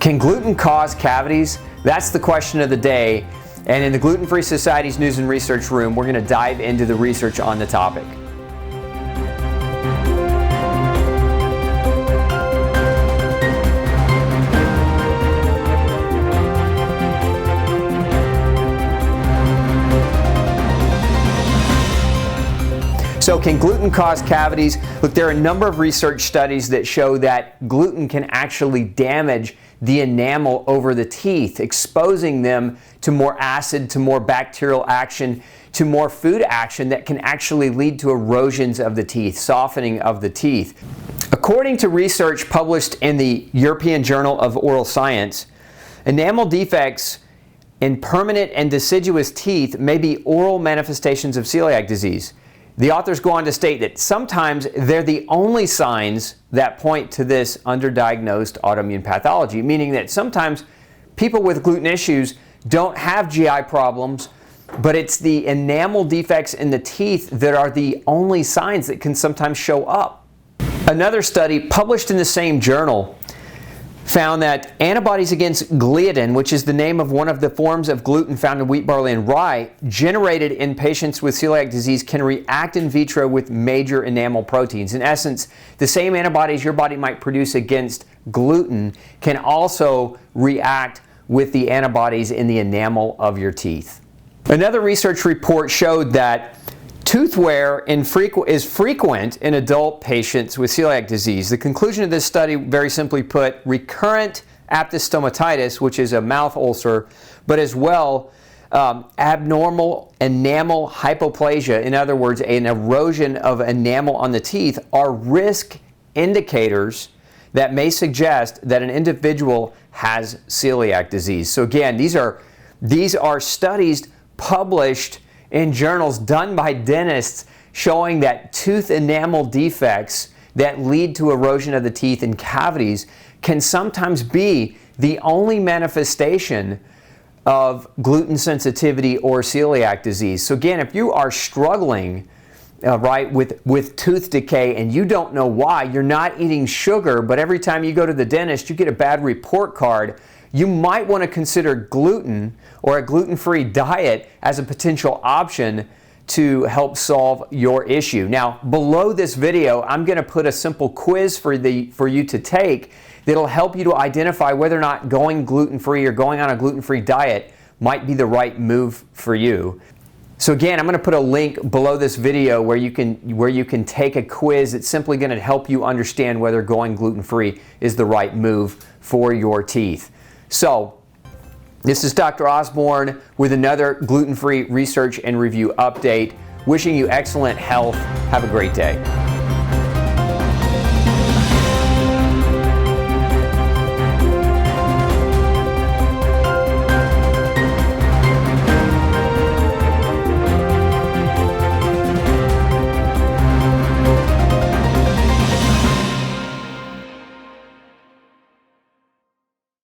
Can gluten cause cavities? That's the question of the day. And in the Gluten Free Society's News and Research Room, we're going to dive into the research on the topic. So can gluten cause cavities? Look, there are a number of research studies that show that gluten can actually damage the enamel over the teeth, exposing them to more acid, to more bacterial action, to more food action that can actually lead to erosions of the teeth, softening of the teeth. According to research published in the European Journal of Oral Science, enamel defects in permanent and deciduous teeth may be oral manifestations of celiac disease. The authors go on to state that sometimes they're the only signs that point to this underdiagnosed autoimmune pathology, meaning that sometimes people with gluten issues don't have GI problems, but it's the enamel defects in the teeth that are the only signs that can sometimes show up. Another study published in the same journal found that antibodies against gliadin, which is the name of one of the forms of gluten found in wheat, barley, and rye, generated in patients with celiac disease can react in vitro with major enamel proteins. In essence, the same antibodies your body might produce against gluten can also react with the antibodies in the enamel of your teeth. Another research report showed that tooth wear is frequent in adult patients with celiac disease. The conclusion of this study, very simply put, recurrent aphthous stomatitis, which is a mouth ulcer, but as well abnormal enamel hypoplasia, in other words, an erosion of enamel on the teeth, are risk indicators that may suggest that an individual has celiac disease. So again, these are studies published in journals done by dentists showing that tooth enamel defects that lead to erosion of the teeth and cavities can sometimes be the only manifestation of gluten sensitivity or celiac disease. So again, if you are struggling with tooth decay and you don't know why, you're not eating sugar, but every time you go to the dentist you get a bad report card, you might want to consider gluten or a gluten-free diet as a potential option to help solve your issue. Now, below this video, I'm going to put a simple quiz for you to take that'll help you to identify whether or not going gluten-free or going on a gluten-free diet might be the right move for you. So again, I'm going to put a link below this video where you can take a quiz. It's simply going to help you understand whether going gluten-free is the right move for your teeth. So, this is Dr. Osborne with another gluten-free research and review update. Wishing you excellent health. Have a great day.